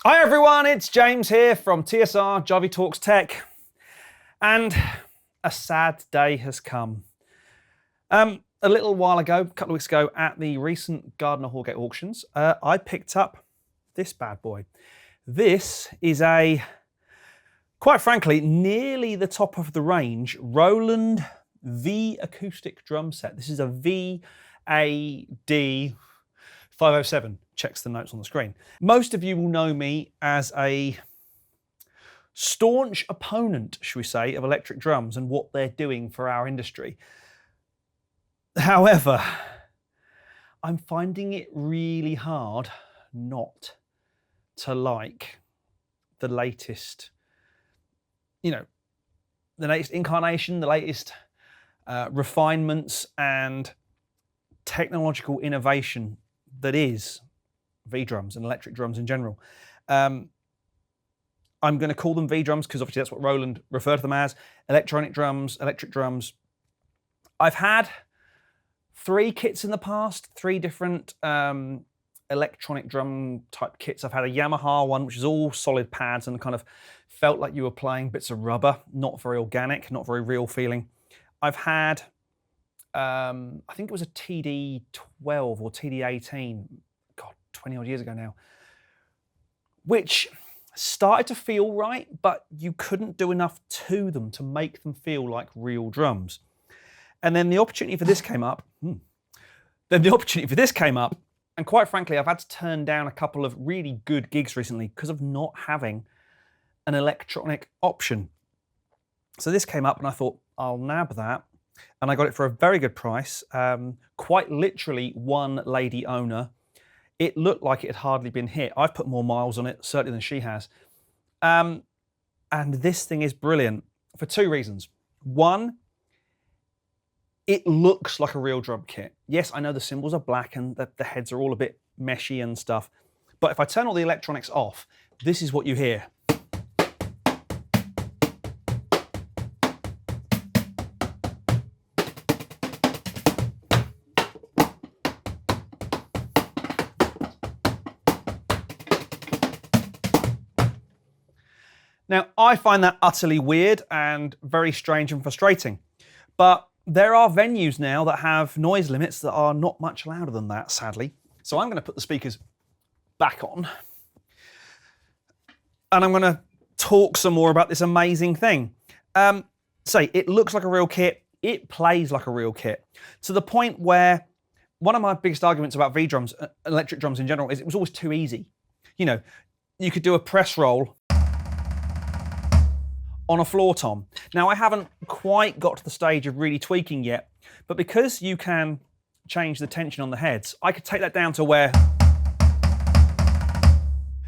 Hi everyone, it's James here from TSR Javi Talks Tech, and a sad day has come. A little while ago, a couple of weeks ago, at the recent Gardner Hallgate auctions, I picked up this bad boy. This is quite frankly, nearly the top of the range Roland V Acoustic drum set. This is a VAD 507, checks the notes on the screen. Most of you will know me as a staunch opponent, should we say, of electric drums and what they're doing for our industry. However, I'm finding it really hard not to like the latest, the latest incarnation, the latest refinements and technological innovation that is V-drums and electric drums in general. I'm going to call them V-drums because obviously that's what Roland referred to them as. Electronic drums, electric drums. I've had 3 kits in the past, 3 different electronic drum type kits. I've had a Yamaha one, which is all solid pads and kind of felt like you were playing bits of rubber, not very organic, not very real feeling. I've had I think it was a TD12 or TD18, God, 20 odd years ago now, which started to feel right, but you couldn't do enough to them to make them feel like real drums. And then the opportunity for this came up. And quite frankly, I've had to turn down a couple of really good gigs recently because of not having an electronic option. So this came up and I thought, I'll nab that. And I got it for a very good price, quite literally one lady owner. It looked like it had hardly been hit. I've put more miles on it, certainly than she has. And this thing is brilliant for 2 reasons. One, it looks like a real drum kit. Yes, I know the cymbals are black and the heads are all a bit meshy and stuff. But if I turn all the electronics off, this is what you hear. Now, I find that utterly weird and very strange and frustrating, but there are venues now that have noise limits that are not much louder than that, sadly. So I'm going to put the speakers back on, and I'm going to talk some more about this amazing thing. It looks like a real kit, it plays like a real kit, to the point where one of my biggest arguments about V-drums, electric drums in general, is it was always too easy. You could do a press roll on a floor tom. Now, I haven't quite got to the stage of really tweaking yet, but because you can change the tension on the heads, I could take that down to where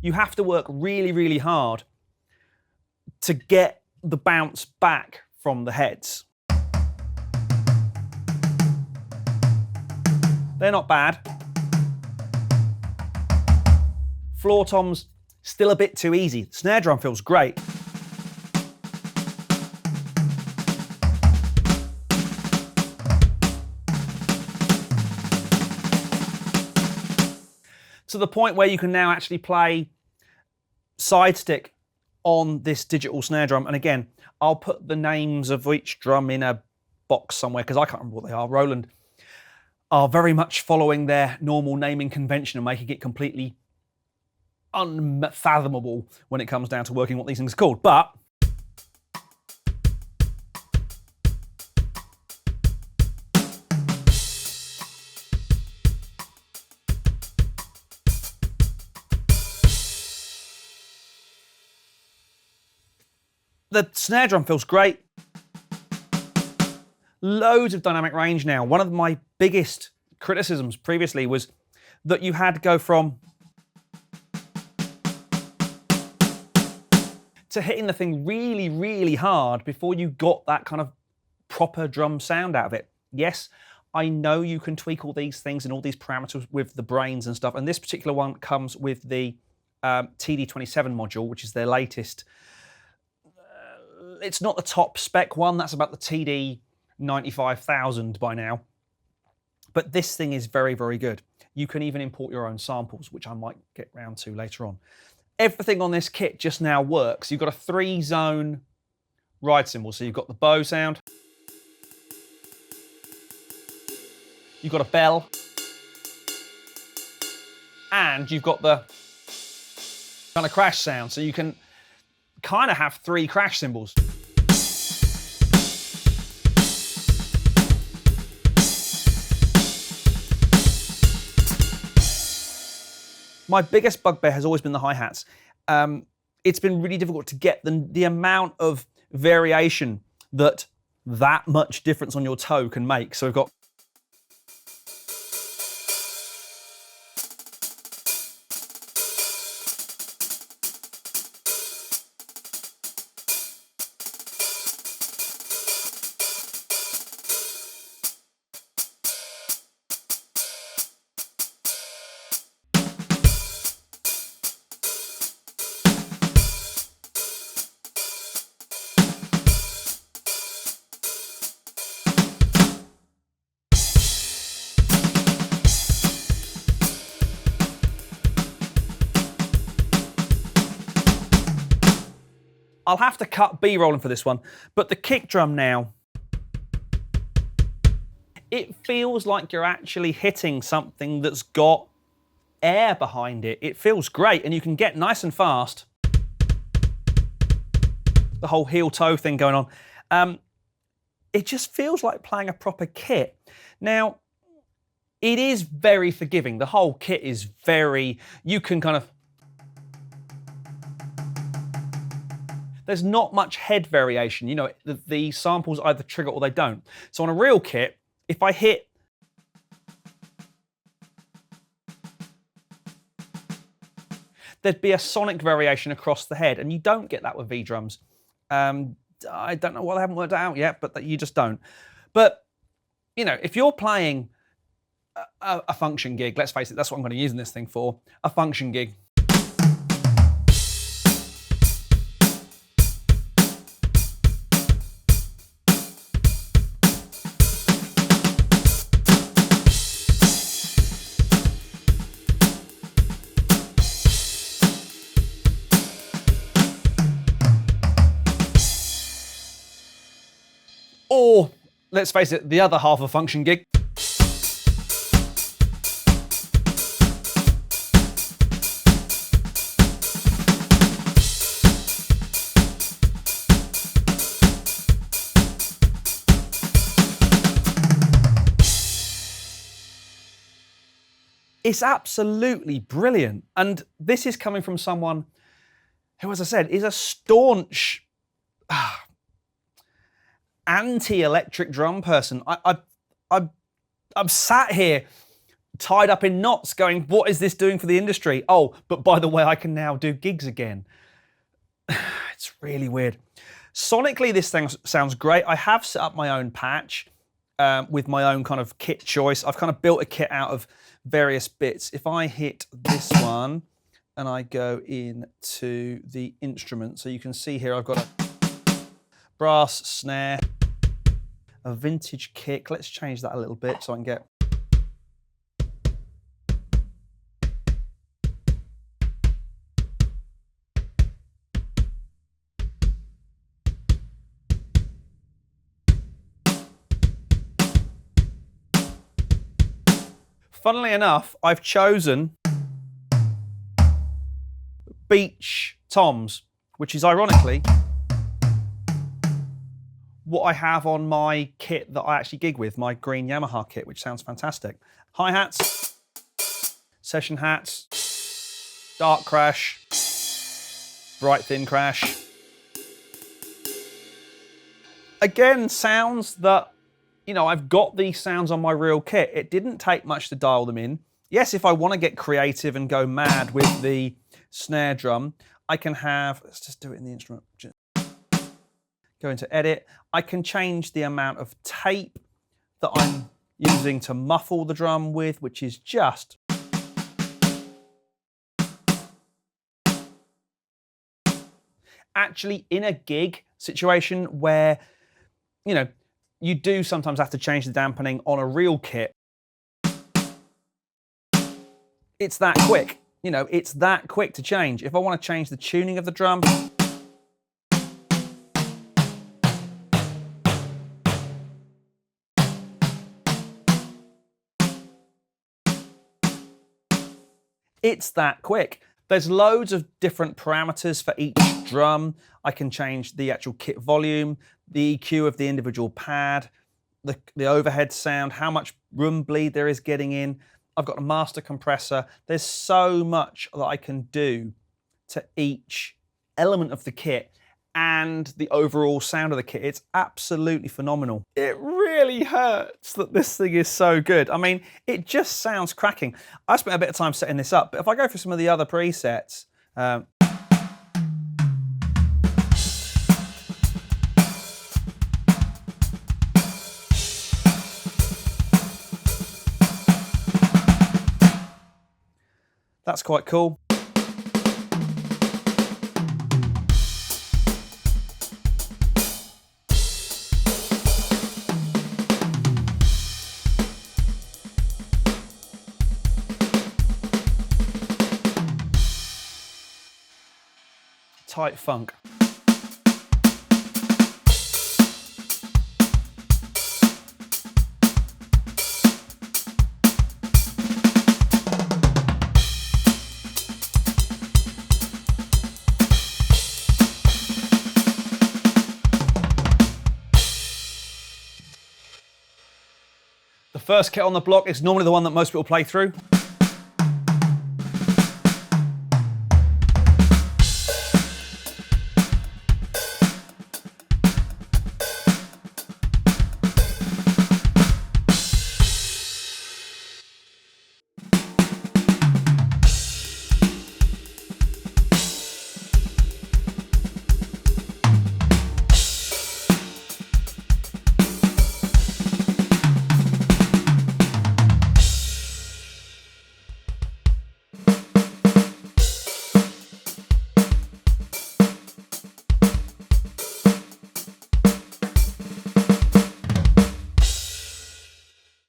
you have to work really, really hard to get the bounce back from the heads. They're not bad. Floor toms, still a bit too easy. The snare drum feels great. To the point where you can now actually play side stick on this digital snare drum. And again, I'll put the names of each drum in a box somewhere because I can't remember what they are. Roland are very much following their normal naming convention and making it completely unfathomable when it comes down to working what these things are called. But the snare drum feels great. Loads of dynamic range now. One of my biggest criticisms previously was that you had to go from to hitting the thing really, really hard before you got that kind of proper drum sound out of it. Yes, I know you can tweak all these things and all these parameters with the brains and stuff, and this particular one comes with the TD27 module, which is their latest. It's not the top spec one, that's about the TD 95,000 by now. But this thing is very, very good. You can even import your own samples, which I might get round to later on. everything on this kit just now works. You've got a 3-zone ride cymbal. So you've got the bow sound, you've got a bell, and you've got the kind of crash sound. So you can kind of have 3 crash cymbals. My biggest bugbear has always been the hi-hats. It's been really difficult to get the amount of variation that much difference on your toe can make. So we've got I'll have to cut B-rolling for this one, but the kick drum now, it feels like you're actually hitting something that's got air behind it. It feels great, and you can get nice and fast. The whole heel-toe thing going on. It just feels like playing a proper kit. Now, it is very forgiving. The whole kit is very, you can kind of, there's not much head variation. You know, the samples either trigger or they don't. So on a real kit, if I hit, there'd be a sonic variation across the head, and you don't get that with V-drums. I don't know why they haven't worked it out yet, but you just don't. But, you know, if you're playing a function gig, let's face it, that's what I'm going to use this thing for, a function gig. Or, let's face it, the other half of a function gig. It's absolutely brilliant. And this is coming from someone who, as I said, is a staunch anti-electric drum person. I'm sat here tied up in knots going, what is this doing for the industry? Oh, but by the way, I can now do gigs again. It's really weird. Sonically, this thing sounds great. I have set up my own patch with my own kind of kit choice. I've kind of built a kit out of various bits. If I hit this one and I go into the instrument, so you can see here I've got a brass snare, a vintage kick. Let's change that a little bit so I can get. Funnily enough, I've chosen beach toms, which is ironically what I have on my kit that I actually gig with, my green Yamaha kit, which sounds fantastic. Hi-hats, session hats, dark crash, bright thin crash. Again, sounds that, you know, I've got these sounds on my real kit. It didn't take much to dial them in. Yes, if I want to get creative and go mad with the snare drum, I can have, let's just do it in the instrument. Go into edit. I can change the amount of tape that I'm using to muffle the drum with, which is just actually in a gig situation where, you know, you do sometimes have to change the dampening on a real kit. It's that quick. You know, it's that quick to change. If I want to change the tuning of the drum, it's that quick. There's loads of different parameters for each drum. I can change the actual kit volume, the EQ of the individual pad, the overhead sound, how much room bleed there is getting in. I've got a master compressor. There's so much that I can do to each element of the kit and the overall sound of the kit. It's absolutely phenomenal. It really hurts that this thing is so good. I mean, it just sounds cracking. I spent a bit of time setting this up, but if I go through some of the other presets, that's quite cool. Tight funk. The first kit on the block is normally the one that most people play through.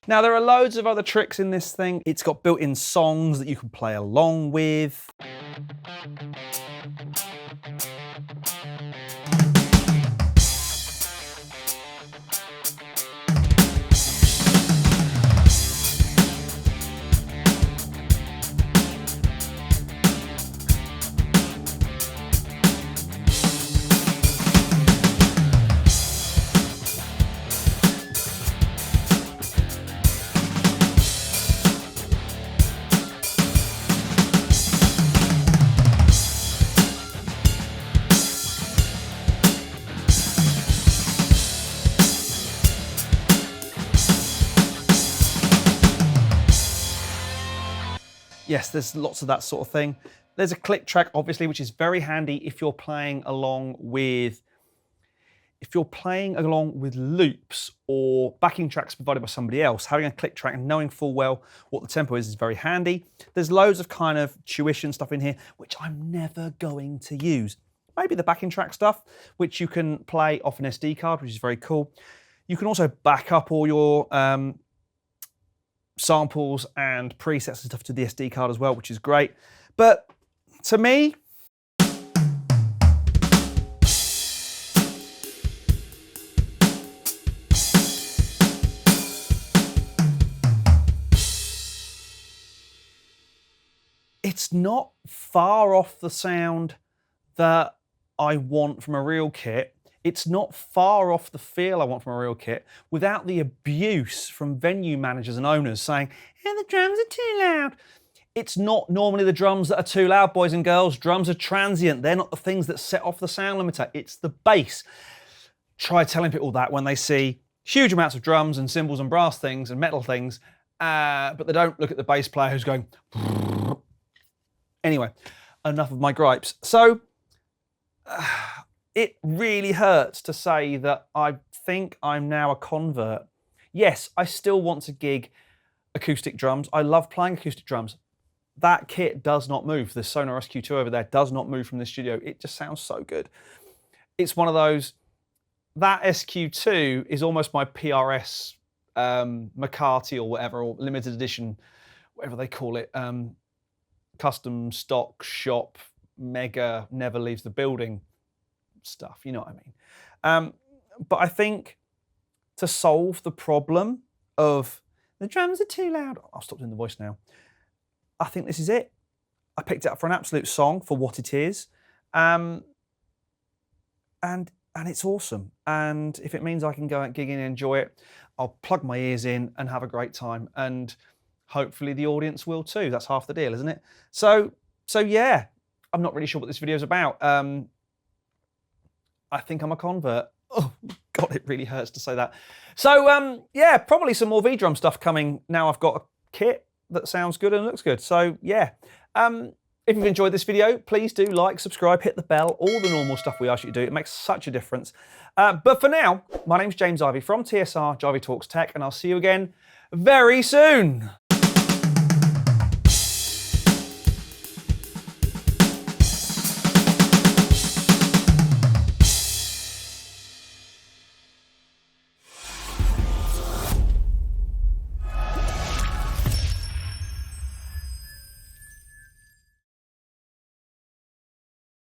Now, there are loads of other tricks in this thing. It's got built-in songs that you can play along with. Yes, there's lots of that sort of thing. There's a click track, obviously, which is very handy if you're playing along with loops or backing tracks provided by somebody else. Having a click track and knowing full well what the tempo is very handy. There's loads of kind of tuition stuff in here, which I'm never going to use. Maybe the backing track stuff, which you can play off an SD card, which is very cool. You can also back up all your samples and presets and stuff to the SD card as well, which is great. But to me, it's not far off the sound that I want from a real kit. It's not far off the feel I want from a real kit without the abuse from venue managers and owners saying, "Yeah, the drums are too loud." It's not normally the drums that are too loud, boys and girls. Drums are transient. They're not the things that set off the sound limiter. It's the bass. Try telling people that when they see huge amounts of drums and cymbals and brass things and metal things, but they don't look at the bass player who's going. Anyway, enough of my gripes. So, it really hurts to say that I think I'm now a convert. Yes, I still want to gig acoustic drums. I love playing acoustic drums. That kit does not move. The Sonar SQ2 over there does not move from the studio. It just sounds so good. It's one of those, that SQ2 is almost my PRS McCarthy or whatever, or limited edition, whatever they call it, custom stock shop, mega, never leaves the building stuff, you know what I mean? But I think to solve the problem of the drums are too loud, I'll stop doing the voice now. I think this is it. I picked it up for an absolute song for what it is. And it's awesome. And if it means I can go out gigging and enjoy it, I'll plug my ears in and have a great time. And hopefully the audience will too. That's half the deal, isn't it? So yeah, I'm not really sure what this video is about. I think I'm a convert. Oh God, it really hurts to say that. So yeah, probably some more V-drum stuff coming now I've got a kit that sounds good and looks good. So yeah, if you've enjoyed this video, please do like, subscribe, hit the bell, all the normal stuff we ask you to do. It makes such a difference. But for now, my name's James Ivey from TSR, Jivey Talks Tech, and I'll see you again very soon.